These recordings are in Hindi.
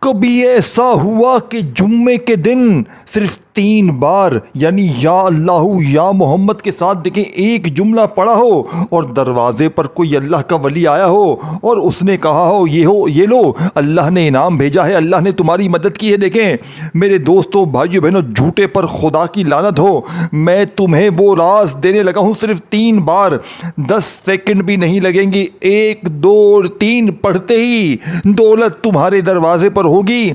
कभी ऐसा हुआ कि जुम्मे के दिन सिर्फ 3 बार यानी या अल्लाहु या मोहम्मद के साथ देखें एक जुमला पढ़ा हो और दरवाजे पर कोई अल्लाह का वली आया हो और उसने कहा हो ये लो अल्लाह ने इनाम भेजा है, अल्लाह ने तुम्हारी मदद की है। देखें मेरे दोस्तों भाइयों बहनों, झूठे पर खुदा की लानत हो, मैं तुम्हें वो राज देने लगा हूँ। सिर्फ 3 बार, 10 सेकंड भी नहीं लगेंगी। 1 2 3 पढ़ते ही दौलत तुम्हारे दरवाजे पर होगी।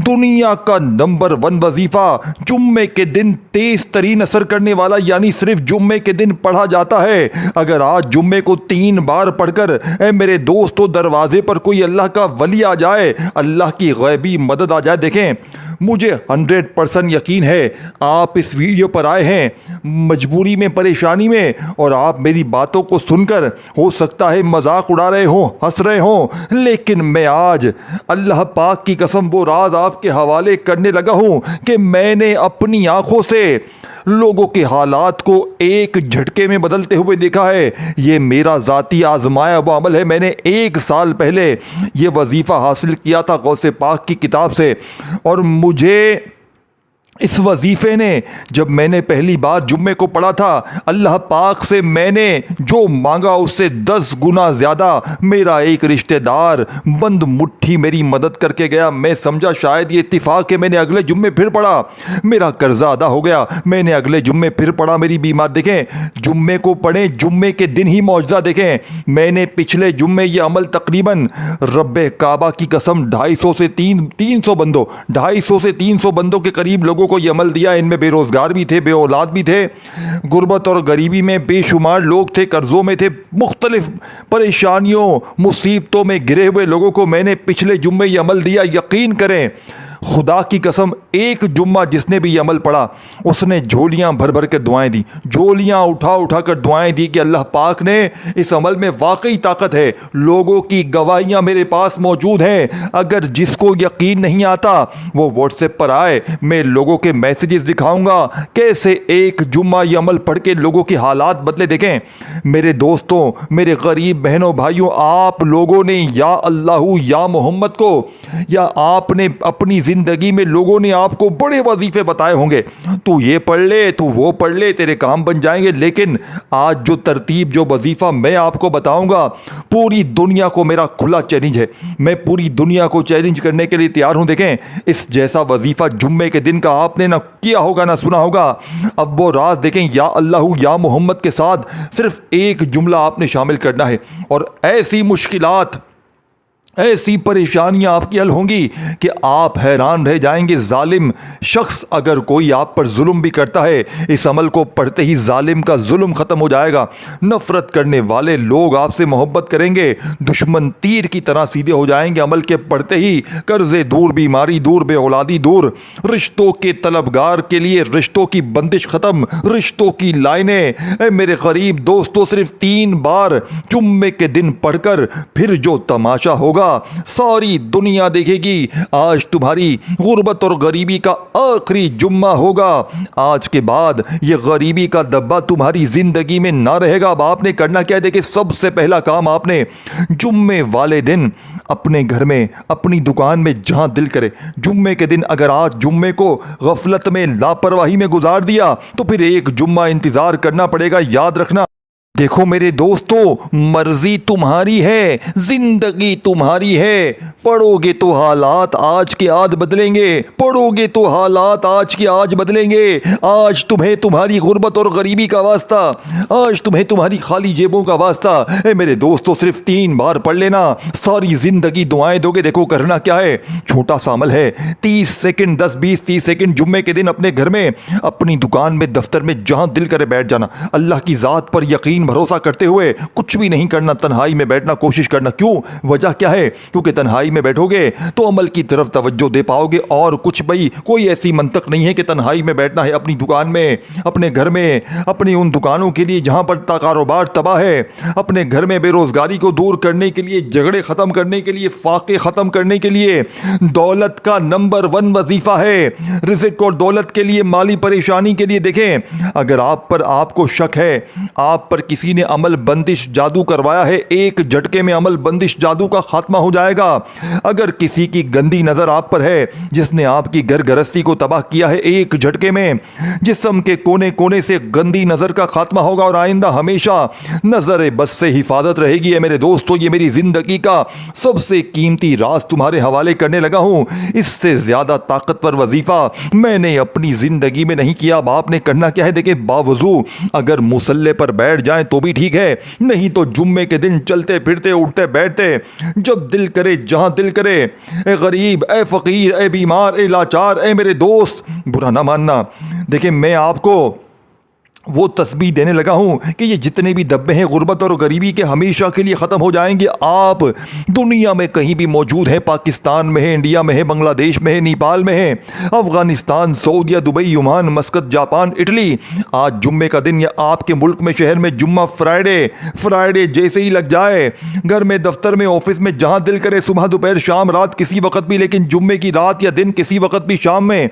दुनिया का नंबर 1 वजीफा जुम्मे के दिन तेज तरीन असर करने वाला यानी सिर्फ जुम्मे के दिन पढ़ा जाता है। अगर आज जुम्मे को 3 बार पढ़कर मेरे दोस्तों दरवाजे पर कोई अल्लाह का वली आ जाए, अल्लाह की गैबी मदद आ जाए। देखें मुझे 100% यकीन है आप इस वीडियो पर आए हैं मजबूरी में, परेशानी में, और आप मेरी बातों को सुनकर हो सकता है मजाक उड़ा रहे हो, हंस रहे हो, लेकिन मैं आज अल्लाह पाक की कसम वो राज आपके हवाले करने लगा हूं कि मैंने अपनी आंखों से लोगों के हालात को एक झटके में बदलते हुए देखा है। ये मेरा ज़ाती आजमाया वो अमल है। मैंने 1 साल पहले ये वजीफ़ा हासिल किया था गौसे पाक की किताब से, और मुझे इस वजीफ़े ने जब मैंने पहली बार जुम्मे को पढ़ा था, अल्लाह पाक से मैंने जो मांगा उससे 10 गुना ज़्यादा मेरा एक रिश्तेदार बंद मुट्ठी मेरी मदद करके गया। मैं समझा शायद ये इत्तिफाक है, मैंने अगले जुम्मे फिर पढ़ा, मेरा कर्जा अदा हो गया। मैंने अगले जुम्मे फिर पढ़ा, मेरी बीमार। देखें जुम्मे को पढ़ें, जुम्मे के दिन ही मौजज़ा देखें। मैंने पिछले जुम्मे ये अमल तकरीबन रब्बे काबा की कसम 250 से 300 बंदों 250 से 300 बंदों के करीब लोगों को ये अमल दिया। इनमें बेरोजगार भी थे, बेऔलाद भी थे, गुर्बत और गरीबी में बेशुमार लोग थे, कर्जों में थे, मुख्तलिफ परेशानियों मुसीबतों में घिरे हुए लोगों को मैंने पिछले जुम्मे ये अमल दिया। यकीन करें खुदा की कसम, एक जुम्मा जिसने भी ये अमल पढ़ा उसने झोलियां भर भर कर दुआएं दी, झोलियां उठा उठा कर दुआएं दी कि अल्लाह पाक ने इस अमल में वाकई ताकत है। लोगों की गवाहियां मेरे पास मौजूद हैं। अगर जिसको यकीन नहीं आता वो व्हाट्सएप पर आए, मैं लोगों के मैसेजेस दिखाऊंगा कैसे एक जुम्मा ये अमल पढ़ के लोगों के हालात बदले। देखें मेरे दोस्तों, मेरे गरीब बहनों भाइयों, आप लोगों ने या अल्लाहु या मोहम्मद को, या आपने अपनी जिंदगी में लोगों ने आपको बड़े वजीफे बताए होंगे, तू ये पढ़ ले, तू वो पढ़ ले, तेरे काम बन जाएंगे। लेकिन आज जो तरतीब, जो वजीफा मैं आपको बताऊंगा, पूरी दुनिया को मेरा खुला चैलेंज है। मैं पूरी दुनिया को चैलेंज करने के लिए तैयार हूं। देखें इस जैसा वजीफा जुम्मे के दिन का आपने ना किया होगा ना सुना होगा। अब वो राज देखें, या अल्लाहु या मोहम्मद के साथ सिर्फ एक जुमला आपने शामिल करना है और ऐसी मुश्किलात, ऐसी परेशानियां आपकी हल होंगी कि आप हैरान रह जाएंगे। जालिम शख्स अगर कोई आप पर जुल्म भी करता है, इस अमल को पढ़ते ही जालिम का जुल्म ख़त्म हो जाएगा। नफ़रत करने वाले लोग आपसे मोहब्बत करेंगे, दुश्मन तीर की तरह सीधे हो जाएंगे अमल के पढ़ते ही। कर्जे दूर, बीमारी दूर, बेऔलादी दूर, रिश्तों के तलबगार के लिए रिश्तों की बंदिश ख़त्म, रिश्तों की लाइनें। मेरे गरीब दोस्तों, सिर्फ 3 बार जुम्मे के दिन पढ़कर फिर जो तमाशा होगा सारी दुनिया देखेगी। आज तुम्हारी गुर्बत और गरीबी का आखिरी जुम्मा होगा। आज के बाद ये गरीबी का दब्बा तुम्हारी जिंदगी में ना रहेगा। अब आपने करना क्या है? देखिए सबसे पहला काम आपने जुम्मे वाले दिन अपने घर में, अपनी दुकान में, जहां दिल करे, जुम्मे के दिन अगर आज जुम्मे को गफलत में, लापरवाही में गुजार दिया तो फिर एक जुम्मा इंतजार करना पड़ेगा। याद रखना, देखो मेरे दोस्तों, मर्जी तुम्हारी है, जिंदगी तुम्हारी है। पढ़ोगे तो हालात आज के आज बदलेंगे, पढ़ोगे तो हालात आज के आज बदलेंगे। आज तुम्हें तुम्हारी गुर्बत और गरीबी का वास्ता, आज तुम्हें तुम्हारी खाली जेबों का वास्ता। मेरे दोस्तों सिर्फ 3 बार पढ़ लेना, सारी जिंदगी दुआएं दोगे। देखो करना क्या है, छोटा सा अमल है, 30 सेकंड, 10 20 30 सेकंड जुम्मे के दिन अपने घर में, अपनी दुकान में, दफ्तर में, जहां दिल करे बैठ जाना। अल्लाह की ज़ात पर यकीन भरोसा करते हुए कुछ भी नहीं करना, तन्हाई में बैठना कोशिश करना। क्यों? वजह क्या है? क्योंकि तन्हाई में बैठोगे तो अमल की तरफ तवज्जो दे पाओगे। और कुछ भाई कोई ऐसी मंतक नहीं है कि तन्हाई में बैठना है। अपनी दुकान में, अपने घर में, अपनी उन दुकानों के लिए जहां पर कारोबार तबाह है, अपने घर में बेरोजगारी को दूर करने के लिए, झगड़े खत्म करने के लिए, फाके खत्म करने के लिए दौलत का नंबर 1 वजीफा है। रिज़्क और दौलत के लिए, माली परेशानी के लिए। देखें अगर आप पर, आपको शक है, आप पर किसी ने अमल बंदिश जादू करवाया है, एक झटके में अमल बंदिश जादू का खात्मा हो जाएगा। अगर किसी की गंदी नजर आप पर है, जिसने आपकी घर गृहस्थी को तबाह किया है, एक झटके में जिस्म के कोने कोने से गंदी नजर का खात्मा होगा और आइंदा हमेशा नजर बस से हिफाजत रहेगी। है मेरे दोस्तों, ये मेरी जिंदगी का सबसे कीमती राज तुम्हारे हवाले करने लगा हूं। इससे ज्यादा ताकतवर वजीफा मैंने अपनी जिंदगी में नहीं किया। अब आपने करना क्या है, देखिए, बावजू अगर मुसल्ले पर बैठ जाएं तो भी ठीक है, नहीं तो जुम्मे के दिन चलते फिरते उठते बैठते जब दिल करे जहां दिल करे, ए गरीब, ए फकीर, ए बीमार, ए लाचार, ए मेरे दोस्त, बुरा ना मानना, देखिए मैं आपको वो तस्बीह देने लगा हूं कि ये जितने भी धब्बे हैं गुर्बत और गरीबी के, हमेशा के लिए ख़त्म हो जाएंगे। आप दुनिया में कहीं भी मौजूद हैं, पाकिस्तान में है, इंडिया में है, बांग्लादेश में है, नेपाल में है, अफगानिस्तान, सऊदीया, Dubai, Oman, Muscat, Japan, Italy, आज जुम्मे का दिन या आपके मुल्क में, शहर में जुम्मा फ्राइडे जैसे ही लग जाए, घर में, दफ्तर में, ऑफिस में, जहां दिल करे, सुबह दोपहर शाम रात, किसी वक्त भी, लेकिन जुम्मे की रात या दिन किसी वक्त भी शाम में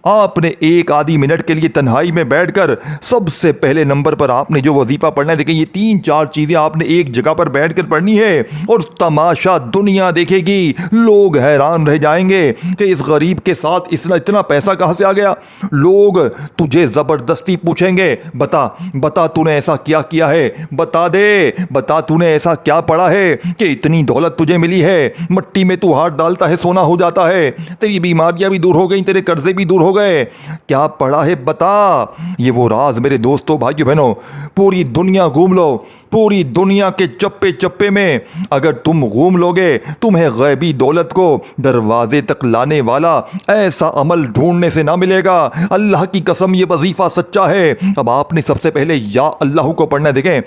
आपने एक आधी मिनट के लिए तन्हाई में बैठकर सबसे पहले नंबर पर आपने जो वजीफा पढ़ना है, देखिए ये 3-4 चीजें आपने एक जगह पर बैठकर पढ़नी है और तमाशा दुनिया देखेगी। लोग हैरान रह जाएंगे कि इस गरीब के साथ इतना पैसा कहां से आ गया। लोग तुझे जबरदस्ती पूछेंगे, बता तूने ऐसा क्या किया है, बता तूने ऐसा क्या पढ़ा है कि इतनी दौलत तुझे मिली है। मट्टी में तू हाथ डालता है सोना हो जाता है, तेरी बीमारियां भी दूर हो गई, तेरे कर्जे भी दूर हो गए, क्या पढ़ा है बता। ये वो राज मेरे दोस्तों, भाइयों बहनों, पूरी दुनिया घूम लो, पूरी दुनिया के चप्पे चप्पे में अगर तुम घूम लोगे, तुम्हें गैबी दौलत को दरवाजे तक लाने वाला ऐसा अमल ढूंढने से ना मिलेगा। अल्लाह की कसम, ये वजीफा सच्चा है। अब आपने सबसे पहले या अल्लाह को पढ़ना। देखें,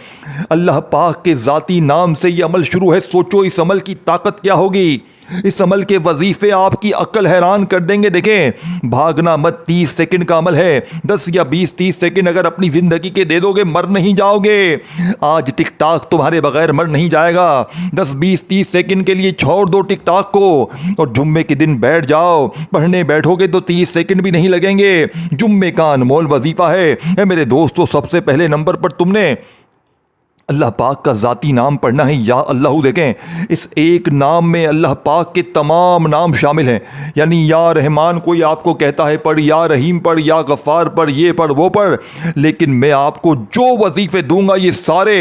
अल्लाह पाक के जाती नाम से ये अमल शुरू है। सोचो इस अमल की ताकत क्या होगी। इस अमल के वजीफे आपकी अक्ल हैरान कर देंगे। देखें, भागना मत, 30 सेकंड का अमल है। 10 या 20-30 सेकंड अगर अपनी जिंदगी के दे दोगे, मर नहीं जाओगे। आज टिकटॉक तुम्हारे बगैर मर नहीं जाएगा। 10-20-30 सेकंड के लिए छोड़ दो टिकटॉक को और जुम्मे के दिन बैठ जाओ। पढ़ने बैठोगे तो 30 सेकंड भी नहीं लगेंगे। जुम्मे का अनमोल वजीफा है मेरे दोस्तों। सबसे पहले नंबर पर तुमने अल्लाह पाक का ज़ाती नाम पढ़ना है, या अल्लाह। देखें, इस एक नाम में अल्लाह पाक के तमाम नाम शामिल हैं। यानी या रहमान कोई आपको कहता है पढ़, या रहीम पढ़, या गफ़ार पढ़, ये पढ़, वो पढ़, लेकिन मैं आपको जो वजीफ़े दूंगा ये सारे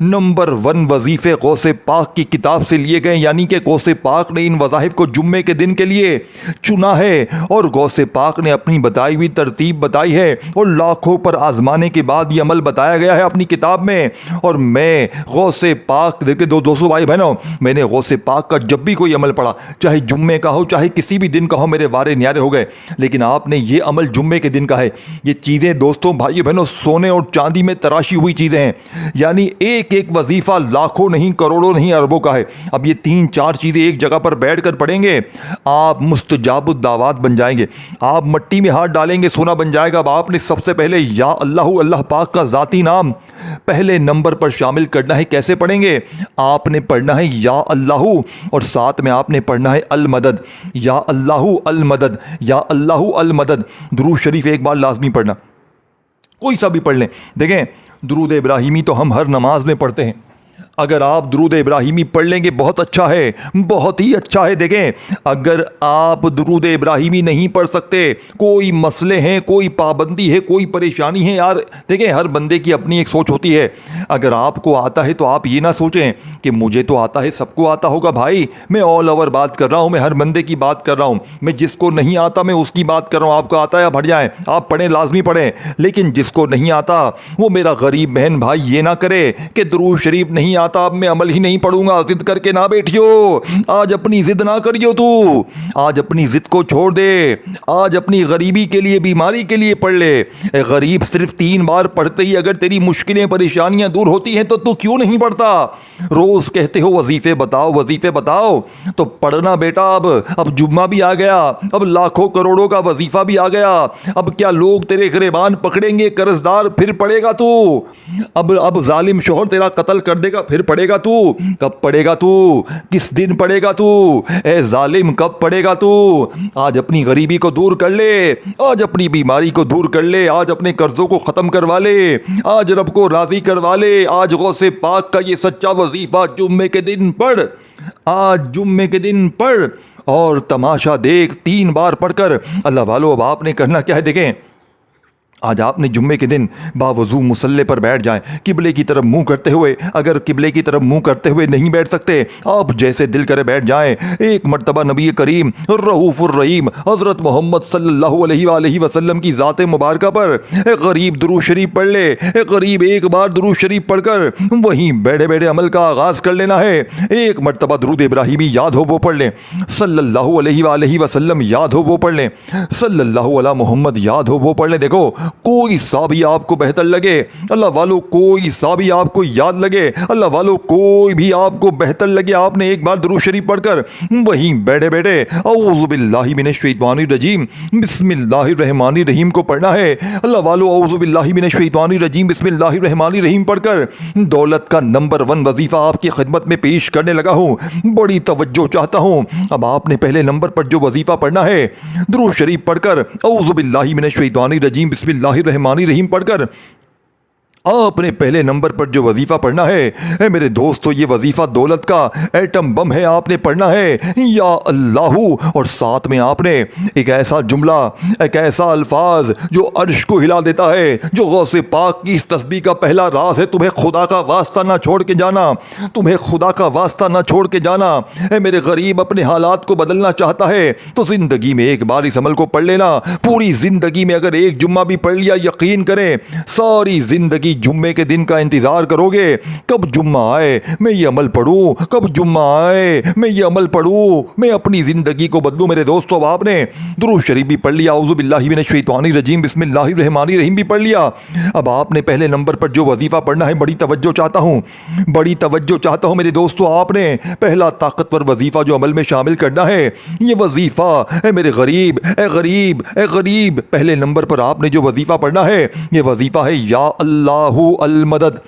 नंबर 1 वजीफ़े गौसे पाक की किताब से लिए गए। यानी कि गौसे पाक ने इन वज़ाइफ को जुम्मे के दिन के लिए चुना है और गौसे पाक ने अपनी बताई हुई तरतीब बताई है और लाखों पर आजमाने के बाद ये अमल बताया गया है अपनी किताब में। और मैं गौसे पाक, देखिए दोस्तों, भाई बहनों, मैंने गौसे पाक का जब भी कोई अमल पढ़ा, चाहे जुम्मे का हो चाहे किसी भी दिन का हो, मेरे वारे न्यारे हो गए। लेकिन आपने ये अमल जुम्मे के दिन का है। ये चीज़ें दोस्तों, भाई बहनों, सोने और चांदी में तराशी हुई चीज़ें हैं। यानी एक एक वजीफा लाखों नहीं, करोड़ों नहीं, अरबों का है। अब ये 3-4 चीज़ें एक जगह पर बैठ कर पढ़ेंगे, आप मुस्तजाबुद दावात बन जाएंगे। आप मट्टी में हाथ डालेंगे, सोना बन जाएगा। अब आपने सबसे पहले या अल्लाह, अल्लाह पाक का ज़ाती नाम पहले नंबर पर शामिल करना है। कैसे पढ़ेंगे? आपने पढ़ना है या अल्लाह और साथ में आपने पढ़ना है अल मदद। या अल्लाह अल मदद, या अल्लाह अल मदद। दुरूद शरीफ एक बार लाजमी पढ़ना, कोई सा भी पढ़ लें। देखें, दुरूद इब्राहिमी तो हम हर नमाज में पढ़ते हैं। अगर आप दुरूद इब्राहिमी पढ़ लेंगे बहुत अच्छा है, बहुत ही अच्छा है। देखें, अगर आप दुरूद इब्राहिमी नहीं पढ़ सकते, कोई मसले हैं, कोई पाबंदी है, कोई परेशानी है, यार देखें, हर बंदे की अपनी एक सोच होती है। अगर आपको आता है तो आप ये ना सोचें कि मुझे तो आता है, सबको आता होगा। भाई, मैं ऑल ओवर बात कर रहा हूँ, मैं हर बंदे की बात कर रहा हूँ। मैं जिसको नहीं आता मैं उसकी बात कर रहा हूँ। आपको आता है आप हट जाएं, आप पढ़ें, लाजमी पढ़ें। लेकिन जिसको नहीं आता वो मेरा गरीब बहन भाई ये ना करे कि दुरूद शरीफ नहीं आता, अब मैं अमल ही नहीं पढ़ूंगा। जिद करके ना बैठियो, आज अपनी जिद ना करियो। तू आज अपनी जिद को छोड़ दे, आज अपनी गरीबी के लिए, बीमारी के लिए पढ़ ले। गरीब, सिर्फ 3 बार पढ़ते ही अगर तेरी मुश्किलें परेशानियां दूर होती हैं तो तू क्यों नहीं पढ़ता? रोज कहते हो वजीफे बताओ, वजीफे बताओ, तो पढ़ना बेटा। अब जुम्मा भी आ गया, अब लाखों करोड़ों का वजीफा भी आ गया। अब क्या लोग तेरे गिरबान पकड़ेंगे, कर्जदार, फिर पढ़ेगा तू। अब जालिम शोहर तेरा कत्ल कर देगा, फिर पढ़ेगा तू? कब पढ़ेगा तू? किस दिन पढ़ेगा तू? ए जालिम, कब पढ़ेगा तू? आज अपनी गरीबी को दूर कर ले, आज अपनी बीमारी को दूर कर ले, आज अपने कर्जों को खत्म करवा ले, आज रब को राजी करवा ले, आज गौसे पाक का ये सच्चा वजीफा जुम्मे के दिन पढ़, आज जुम्मे के दिन पढ़ और तमाशा देख। 3 बार पढ़कर अल्लाह वालों अब आपने करना क्या है देखें। आज आपने जुम्मे के दिन बावजू मुसल्ले पर बैठ जाएं, किबले की तरफ मुंह करते हुए। अगर किबले की तरफ मुंह करते हुए नहीं बैठ सकते, आप जैसे दिल करे बैठ जाएं। एक मर्तबा नबी करीम रऊफुर रहीम हज़रत मोहम्मद सल्लल्लाहु अलैहि वसल्लम की ज़ात मुबारक पर एक गरीब दुरूद शरीफ पढ़ ले। एक गरीब एक बार दुरूद शरीफ पढ़कर वहीं बैठे बैठे अमल का आगाज़ कर लेना है। एक मर्तबा दुरूद इब्राहिमी याद हो वो पढ़ लें, सल्लल्लाहु अलैहि वसल्लम याद हो वो पढ़ लें, सल्लल्लाहु अला मोहम्मद याद हो वो पढ़ लें। देखो, कोई सा भी आपको बेहतर लगे अल्लाह वालों, कोई सा भी आपको याद लगे अल्लाह वालों, कोई भी आपको बेहतर लगे, आपने एक बार दुरूद शरीफ पढ़कर वहीं बैठे बैठे औज़ु बिल्लाहि मिनश शैतानिर रजीम बिस्मिल्लाहिर रहमानिर रहीम को पढ़ना है। अल्लाह वालों, औज़ु बिल्लाहि मिनश शैतानिर रजीम बिस्मिल्लाहिर रहमानिर रहीम पढ़कर दौलत का नंबर 1 वजीफा आपकी खिदमत में पेश करने लगा हूँ। बड़ी तवज्जो चाहता हूँ। अब आपने पहले नंबर पर जो वजीफा पढ़ना है, दुरूद शरीफ पढ़कर औज़ु बिल्लाहि मिनश शैतानिर रजीम बिस्मिल्लाहिर रहमानिर रहीम पढ़कर आपने पहले नंबर पर जो वजीफा पढ़ना है मेरे दोस्तों, ये वजीफा दौलत का एटम बम है। आपने पढ़ना है या अल्लाहू, और साथ में आपने एक ऐसा जुमला, एक ऐसा अल्फाज जो अर्श को हिला देता है, जो गौसे पाक की इस तस्बीह का पहला राज है। तुम्हें खुदा का वास्ता ना छोड़ के जाना, तुम्हें खुदा का वास्ता ना छोड़ के जाना। मेरे गरीब अपने हालात को बदलना चाहता है तो जिंदगी में एक बार इस अमल को पढ़ लेना। पूरी जिंदगी में अगर एक जुम्मा भी पढ़ लिया, यकीन करें सारी जिंदगी जुम्मे के दिन का इंतजार करोगे। कब जुम्मा आए मैं ये अमल पढ़ूं, कब जुम्मा आए मैं ये अमल पढ़ूं, मैं अपनी जिंदगी को बदलूं। मेरे दोस्तों, अब आपने दुरूद शरीफ भी पढ़ लिया, औज़ु बिल्लाहि मिनश शैतानिर रजीम बिस्मिल्लाहिर रहमानिर रहीम भी पढ़ लिया। अब आपने पहले नंबर पर जो वजीफा पढ़ना है, बड़ी तवज्जो चाहता हूं, बड़ी तवज्जो चाहता हूं मेरे दोस्तों। आपने पहला ताकतवर वजीफा जो अमल में शामिल करना है, ये वजीफा है मेरे गरीब, ए गरीब, ए गरीब, पहले नंबर पर आपने जो वजीफा पढ़ना है, ये वजीफा है या अल्लाहू अल मदद।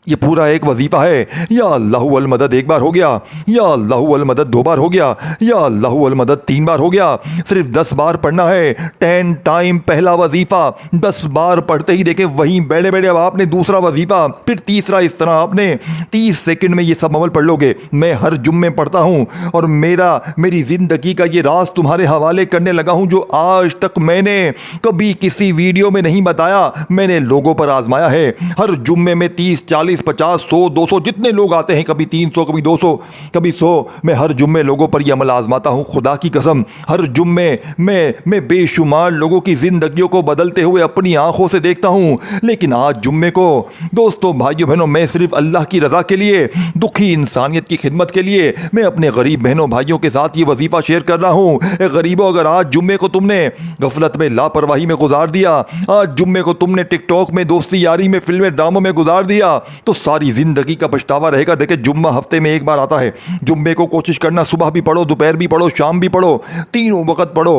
ये पूरा एक वजीफा है। या अल्लाहु अल मदद एक बार हो गया, या अल्लाहु अल मदद 2 बार हो गया, या अल्लाहु अल मदद 3 बार हो गया। सिर्फ 10 बार पढ़ना है। 10 टाइम पहला वजीफा 10 बार पढ़ते ही देखे वहीं बैठे बैठे अब आपने दूसरा वजीफा, फिर तीसरा। इस तरह आपने 30 सेकंड में ये सब अमल पढ़ लोगे। मैं हर जुम्मे पढ़ता हूँ और मेरी जिंदगी का ये राज तुम्हारे हवाले करने लगा हूँ, जो आज तक मैंने कभी किसी वीडियो में नहीं बताया। मैंने लोगों पर आजमाया है। हर जुम्मे में 30, 40, 50, 100, 200 जितने लोग आते हैं, कभी 300, कभी 200, कभी 100, मैं हर जुम्मे लोगों पर यह अमल आजमाता हूँ। खुदा की कसम, हर जुम्मे मैं बेशुमार लोगों की जिंदगियों को बदलते हुए अपनी आंखों से देखता हूँ। लेकिन आज जुम्मे को दोस्तों, भाइयों बहनों, मैं सिर्फ अल्लाह की रजा के लिए, दुखी इंसानियत की खिदमत के लिए मैं अपने गरीब बहनों भाइयों के साथ ये वजीफा शेयर कर रहा हूँ। गरीबों, अगर आज जुम्मे को तुमने गफलत में, लापरवाही में गुजार दिया, आज जुम्मे को तुमने टिकटॉक में, दोस्ती यारी में, फिल्में ड्रामों में गुजार दिया, तो सारी जिंदगी का पछतावा रहेगा। देखिए, जुम्मा हफ्ते में एक बार आता है। जुम्मे को कोशिश करना, सुबह भी पढ़ो, दोपहर भी पढ़ो, शाम भी पढ़ो, तीनों वक्त पढ़ो।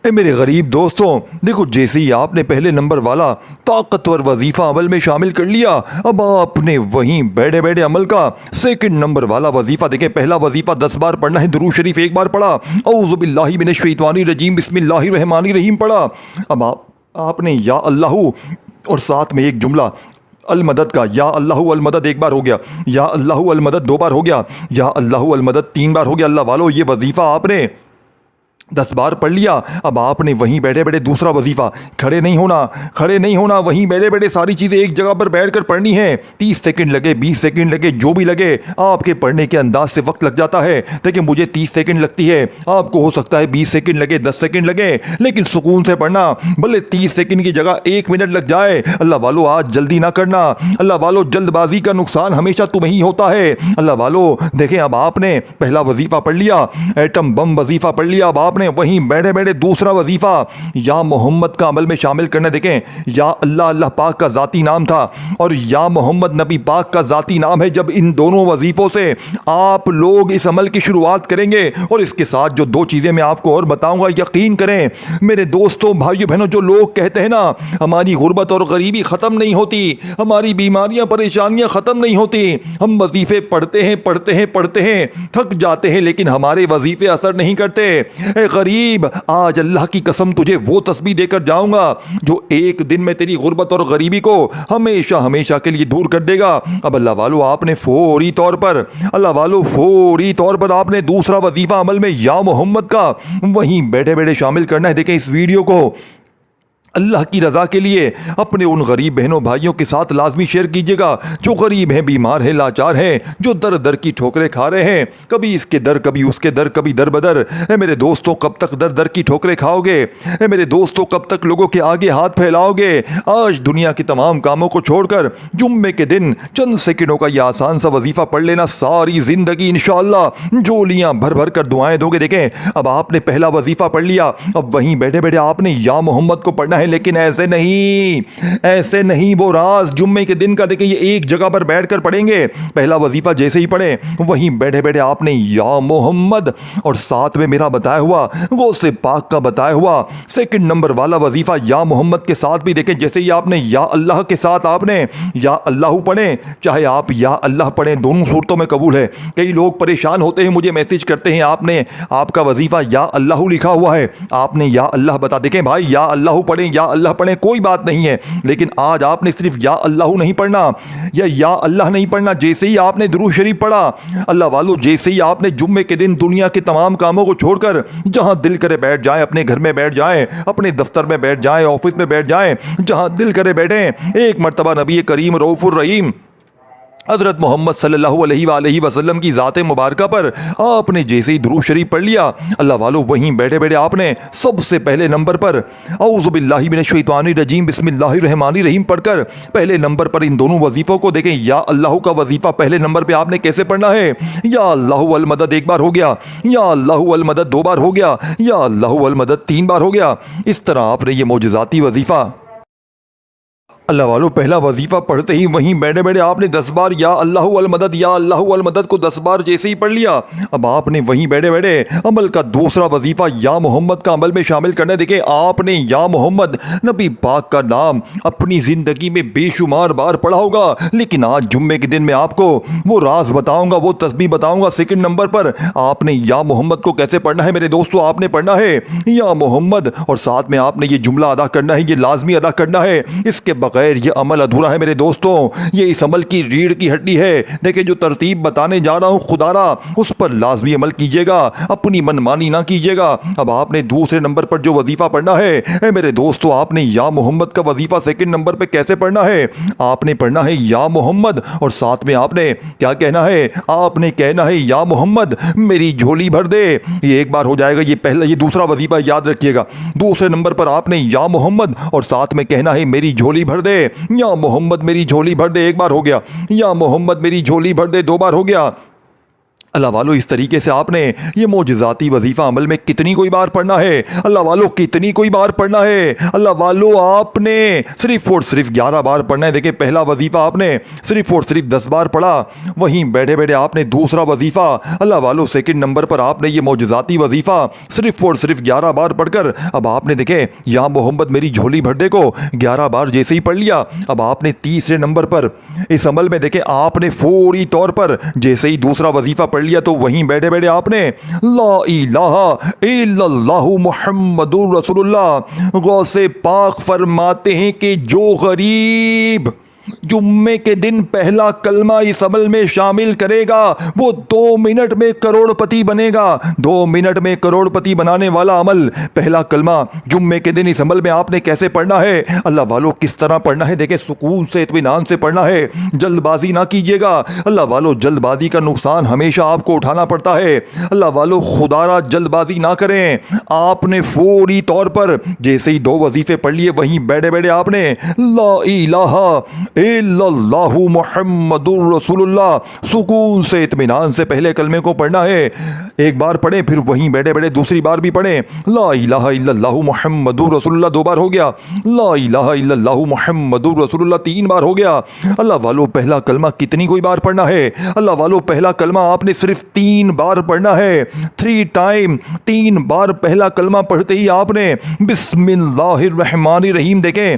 मेरे गरीब दोस्तों, देखो, जैसे ही आपने पहले नंबर वाला ताकतवर वजीफा अमल में शामिल कर लिया, अब आपने वहीं बैठे बैठे अमल का सेकंड नंबर वाला वजीफा, देखें, पहला वजीफा 10 बार पढ़ना है, दुरूद शरीफ 1 बार पढ़ा, औज़ु बिल्लाहि मिनश शैतानिर रजीम बिस्मिल्लाहिर रहमानिर रहीम पढ़ा। अब आपने या अल्लाहू और साथ में एक जुमला अल मदद का, या अल्लाहु अल मदद 1 बार हो गया, या अल्लाहु अल मदद 2 बार हो गया, या अल्लाहु अल मदद 3 बार हो गया। अल्लाह वालों, ये वजीफा आपने 10 बार पढ़ लिया। अब आपने वहीं बैठे बैठे दूसरा वजीफा, खड़े नहीं होना, वहीं बैठे बैठे सारी चीज़ें एक जगह पर बैठकर पढ़नी है। 30 सेकंड लगे, 20 सेकंड लगे, जो भी लगे, आपके पढ़ने के अंदाज से वक्त लग जाता है। देखिए, मुझे 30 सेकंड लगती है, आपको हो सकता है 20 सेकंड लगे, 10 सेकंड लगे, लेकिन सुकून से पढ़ना। भले 30 सेकंड की जगह 1 मिनट लग जाए। अल्लाह वालों, आज जल्दी ना करना। अल्लाह वालों, जल्दबाजी का नुकसान हमेशा तुम्हें ही होता है। अल्लाह वालों, देखें, अब आपने पहला वजीफा पढ़ लिया, एटम बम वजीफा पढ़ लिया। अब आपने आपने वहीं बैठे बैठे दूसरा वजीफा या मोहम्मद का अमल में शामिल करना। देखें, या अल्लाह अल्लाह पाक का ज़ाती नाम था और या मोहम्मद नबी पाक का ज़ाती नाम है। जब इन दोनों वजीफ़ों से आप लोग इस अमल की शुरुआत करेंगे और इसके साथ जो दो चीज़ें मैं आपको और बताऊंगा, यकीन करें मेरे दोस्तों भाइयों बहनों, जो लोग कहते हैं ना हमारी गुर्बत और गरीबी ख़त्म नहीं होती, हमारी बीमारियां परेशानियां ख़त्म नहीं होती, हम वजीफ़े पढ़ते हैं पढ़ते हैं पढ़ते हैं, थक जाते हैं, लेकिन हमारे वजीफ़े असर नहीं करते। ए गरीब, आज अल्लाह की कसम तुझे वो तस्बीह देकर जाऊंगा जो एक दिन में तेरी गुर्बत और गरीबी को हमेशा हमेशा के लिए दूर कर देगा। अब अल्लाह वालों, आपने फौरी तौर पर आपने दूसरा वजीफा अमल में या मोहम्मद का वहीं बैठे बैठे शामिल करना है। देखें, इस वीडियो को अल्लाह की रज़ा के लिए अपने उन गरीब बहनों भाइयों के साथ लाजमी शेयर कीजिएगा जो गरीब हैं, बीमार हैं, लाचार हैं, जो दर दर की ठोकरें खा रहे हैं, कभी इसके दर कभी उसके दर, कभी दर बदर। मेरे दोस्तों, कब तक दर दर की ठोकरें खाओगे? मेरे दोस्तों, कब तक लोगों के आगे हाथ फैलाओगे? आज दुनिया के तमाम कामों को छोड़कर जुम्मे के दिन चंद सेकंडों का यह आसान सा वजीफा पढ़ लेना, सारी जिंदगी इंशाअल्लाह झोलियां भर भर कर दुआएं दोगे। देखें, अब आपने पहला वजीफा पढ़ लिया, अब वहीं बैठे बैठे आपने या मोहम्मद को पढ़ना है, लेकिन ऐसे नहीं। वो राज जुम्मे के दिन का देखिए, ये एक जगह पर बैठकर पढ़ेंगे। पहला वजीफा जैसे ही पढ़े वहीं बैठे बैठे आपने या मोहम्मद और साथ में मेरा बताया हुआ गौसे पाक का बताया हुआ सेकंड नंबर वाला वजीफा या मोहम्मद के साथ भी देखें, जैसे ही आपने या अल्लाह के साथ आपने या अल्लाह पढ़े, चाहे आप या अल्लाह पढ़े, दोनों सूरतों में कबूल है। कई लोग परेशान होते हैं, मुझे मैसेज करते हैं, आपका वजीफा या अल्लाह लिखा हुआ है, आपने या अल्लाह बता। देखें भाई, या अल्लाह पढ़े या अल्लाह पढ़े कोई बात नहीं है, लेकिन आज आपने सिर्फ या अल्लाह नहीं पढ़ना या अल्लाह नहीं पढ़ना। जैसे ही आपने दुरूद शरीफ पढ़ा, अल्लाह वालों, जैसे ही आपने जुम्मे के दिन दुनिया के तमाम कामों को छोड़कर जहां दिल करे बैठ जाएं, अपने घर में बैठ जाएं, अपने दफ्तर में बैठ जाएं, ऑफिस में बैठ जाएं, जहां दिल करे बैठें। एक मर्तबा नबी करीम रऊफुर रहीम हज़रत मोहम्मद सल्लल्लाहु अलैहि वसल्लम की ज़ात मुबारका पर आपने जैसे ही दुरूद शरीफ पढ़ लिया, अल्लाह वालों, वहीं बैठे बैठे आपने सबसे पहले नंबर पर औज़ु बिल्लाहि मिनश शैतानिर रजीम बिस्मिल्लाहिर रहमानिर रहीम पढ़कर पहले नंबर पर इन दोनों वजीफ़ों को देखें। या अल्लाह का वजीफ़ा पहले नंबर पर आपने कैसे पढ़ना है? या अल्लाहु अल मदद एक बार हो गया, या अल्लाहु अल मदद दो बार हो गया, या अल्लाहु अल मदद तीन बार हो गया। इस तरह आपने ये मोजज़ाती वजीफ़ा अल्लाह वालों पहला वजीफा पढ़ते ही वहीं बैठे बैठे आपने 10 बार या अल्लाहु अल मदद या अल्लाहु अल मदद को 10 बार जैसे ही पढ़ लिया, अब आपने वहीं बैठे बैठे अमल का दूसरा वजीफा या मोहम्मद का अमल में शामिल करना। देखें, आपने या मोहम्मद नबी पाक का नाम अपनी ज़िंदगी में बेशुमार बार पढ़ा होगा, लेकिन आज जुम्मे के दिन में आपको वो राज बताऊँगा, वो तस्बीह बताऊँगा। सेकंड नंबर पर आपने या मोहम्मद को कैसे पढ़ना है मेरे दोस्तों? आपने पढ़ना है या मोहम्मद और साथ में आपने ये जुमला अदा करना है, ये लाजमी अदा करना है, इसके बगैर ये अमल अधूरा है मेरे दोस्तों। ये इस अमल की रीढ़ की हड्डी है। देखिए, जो तरतीब बताने जा रहा हूँ खुदारा, उस पर लाजमी अमल कीजिएगा, अपनी मनमानी ना कीजिएगा। अब आपने दूसरे नंबर पर जो वजीफा पढ़ना है मेरे दोस्तों, आपने या मोहम्मद का वजीफा सेकंड नंबर पे कैसे पढ़ना है? आपने पढ़ना है या मोहम्मद और साथ में आपने क्या कहना है? आपने कहना है या मोहम्मद मेरी झोली भर दे। ये एक बार हो जाएगा, ये पहला, ये दूसरा वजीफा याद रखिएगा। दूसरे नंबर पर आपने या मोहम्मद और साथ में कहना है मेरी झोली भर दे, या मोहम्मद मेरी झोली भर दे, एक बार हो गया, या मोहम्मद मेरी झोली भर दे, दो बार हो गया। अल्लाह वालों, इस तरीके से आपने ये मोजज़ाती वजीफ़ा अमल में कितनी कोई बार पढ़ना है? अल्लाह वालों, कितनी कोई बार पढ़ना है? अल्लाह वालों, आपने सिर्फ और सिर्फ 11 बार पढ़ना है। देखिए, पहला वजीफ़ा आपने सिर्फ और सिर्फ 10 बार पढ़ा, वहीं बैठे बैठे आपने दूसरा वजीफ़ा अल्लाह वालों सेकंड नंबर पर आपने ये मोजज़ाती वजीफ़ा सिर्फ और सिर्फ 11 बार पढ़कर अब आपने देखे या मोहम्मद मेरी झोली भर दे को 11 बार जैसे ही पढ़ लिया, अब आपने तीसरे नंबर पर इस अमल में देखे आपने फौरी तौर पर जैसे ही दूसरा वजीफ़ा पढ़ लिया तो वहीं बैठे बैठे आपने ला इलाहा इल्लल्लाहु मुहम्मदुर रसूलुल्लाह गौसे पाक फरमाते हैं कि जो गरीब जुम्मे के दिन पहला कलमा इस अमल में शामिल करेगा वो 2 मिनट में करोड़पति बनेगा। 2 मिनट में करोड़पति बनाने वाला अमल, पहला कलमा जुम्मे के दिन इस अमल में आपने कैसे पढ़ना है? अल्लाह वालों, किस तरह पढ़ना है? देखें, सुकून से इत्मीनान से पढ़ना है, जल्दबाजी ना कीजिएगा। अल्लाह वालों, जल्दबाजी का नुकसान हमेशा आपको उठाना पड़ता है। अल्लाह वालों, खुदारा जल्दबाजी ना करें। आपने फौरी तौर पर जैसे ही 2 वजीफे पढ़ लिए वहीं बैठे बैठे आपने ला इलाहा इल्लल्लाहु मुहम्मदुर रसूलुल्लाह सुकून से इत्मीनान से पहले कलमे को पढ़ना है। एक बार पढ़े, फिर वहीं बैठे बैठे दूसरी बार भी पढ़े। ला इलाहा इल्लल्लाहु मुहम्मदुर रसूलुल्लाह 2 बार हो गया। ला इलाहा इल्लल्लाहु मुहम्मदुर रसूलुल्लाह 3 बार हो गया। अल्लाह वालों, पहला कलमा कितनी कोई बार पढ़ना है? अल्लाह वालों, पहला कलमा आपने सिर्फ 3 बार पढ़ना है। 3 टाइम, 3 बार पहला कलमा पढ़ते ही आपने बिस्मिल्लाहिर्रहमानिर्रहीम, देखें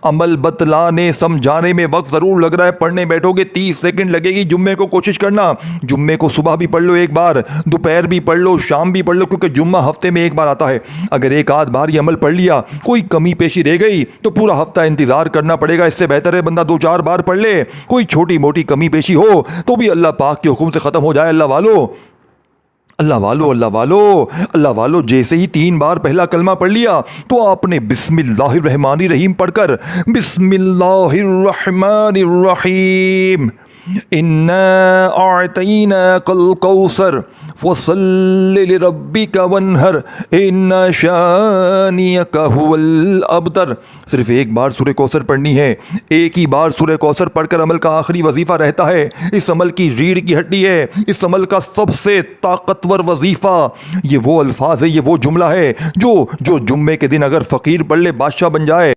अमल बतलाने समझाने में वक्त ज़रूर लग रहा है, पढ़ने बैठोगे 30 सेकंड लगेगी। जुम्मे को कोशिश करना, जुम्मे को सुबह भी पढ़ लो एक बार, दोपहर भी पढ़ लो, शाम भी पढ़ लो, क्योंकि जुम्मा हफ्ते में एक बार आता है। अगर एक आध बार ये अमल पढ़ लिया, कोई कमी पेशी रह गई तो पूरा हफ्ता इंतजार करना पड़ेगा। इससे बेहतर है बंदा 2-4 बार पढ़ ले। कोई छोटी मोटी कमी पेशी हो तो भी अल्लाह पाक के हुक्म से ख़त्म हो जाए। अल्लाह वालों, अल्लाह वालों, अल्लाह वालों, अल्लाह वालों, जैसे ही 3 बार पहला कलमा पढ़ लिया तो आपने बिस्मिल्लाहिर्रहमानिर्रहीम पढ़कर बिस्मिल्लाहिर्रहमानिर्रहीम इन्ना आतैना कल कौसर फसल्लि लिरब्बिका वन्हर इन्ना शानियका हुवल अबतर। सिर्फ एक बार सूरह कौसर पढ़नी है। एक ही बार सूरह कौसर पढ़कर अमल का आखिरी वजीफा रहता है। इस अमल की रीढ़ की हड्डी है। इस अमल का सबसे ताकतवर वजीफा ये वो अल्फाज है, ये वो जुमला है जो जुम्मे के दिन अगर फ़कीर पढ़ ले बादशाह बन जाए।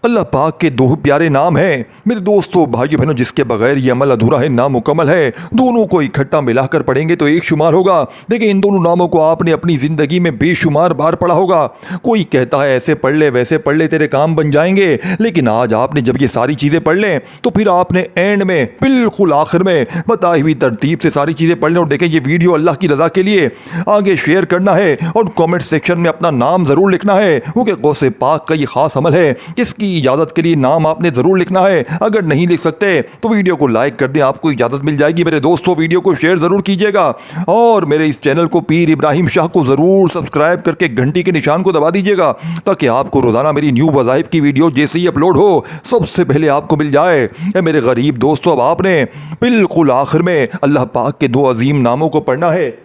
अल्लाह पाक के 2 प्यारे नाम हैं मेरे दोस्तों, भाइयों बहनों, जिसके बगैर ये अमल अधूरा है, नामुकम्मल है। दोनों को इकट्ठा मिलाकर पढ़ेंगे तो एक शुमार होगा। देखिए, इन दोनों नामों को आपने अपनी ज़िंदगी में बेशुमार बार पढ़ा होगा। कोई कहता है ऐसे पढ़ ले वैसे पढ़ ले तेरे काम बन जाएंगे, लेकिन आज आपने जब ये सारी चीज़ें पढ़ लें तो फिर आपने एंड में बिल्कुल आखिर में बताई हुई तरतीब से सारी चीज़ें पढ़ लें। और देखें, ये वीडियो अल्लाह की रज़ा के लिए आगे शेयर करना है और कॉमेंट सेक्शन में अपना नाम ज़रूर लिखना है, क्योंकि गौसे पाक का ये ख़ास अमल है। इसकी इजाज़त के लिए नाम आपने ज़रूर लिखना है। अगर नहीं लिख सकते तो वीडियो को लाइक कर दें, आपको इजाज़त मिल जाएगी। मेरे दोस्तों, वीडियो को शेयर ज़रूर कीजिएगा और मेरे इस चैनल को पीर इब्राहिम शाह को ज़रूर सब्सक्राइब करके घंटी के निशान को दबा दीजिएगा, ताकि आपको रोज़ाना मेरी न्यू वज़ाइफ की वीडियो जैसे ही अपलोड हो सबसे पहले आपको मिल जाए। मेरे गरीब दोस्तों, अब आपने बिल्कुल आखिर में अल्लाह पाक के 2 अजीम नामों को पढ़ना है।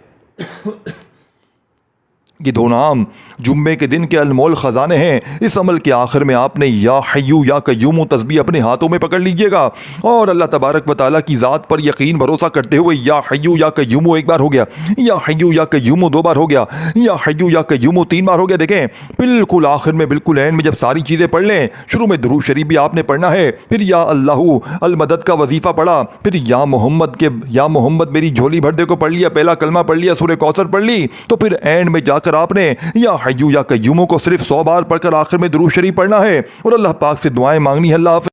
ये 2 नाम जुम्मे के दिन के अनमोल ख़जाने हैं। इस अमल के आखिर में आपने या हय्यू या कय्यूम तस्बीह अपने हाथों में पकड़ लीजिएगा और अल्लाह तबारक व तआला की ज़ात पर यकीन भरोसा करते हुए या हय्यू या कय्यूम 1 बार हो गया, या हय्यू या कय्यूम 2 बार हो गया, या हय्यू या कय्यूम 3 बार हो गया। देखें, बिल्कुल आखिर में, बिल्कुल एंड में जब सारी चीज़ें पढ़ लें, शुरू में दुरूद शरीफ भी आपने पढ़ना है, फिर या अल्लाहु अल मदद का वजीफ़ा पढ़ा, फिर या मोहम्मद मेरी झोली भर दे को पढ़ लिया, पहला कलमा पढ़ लिया, सूरह कौसर पढ़ ली, तो फिर एंड में जाकर आपने या हय्यू या कय्यूम को सिर्फ 100 बार पढ़कर आखिर में दुरूद शरीफ पढ़ना है और अल्लाह पाक से दुआएं मांगनी है। अल्लाह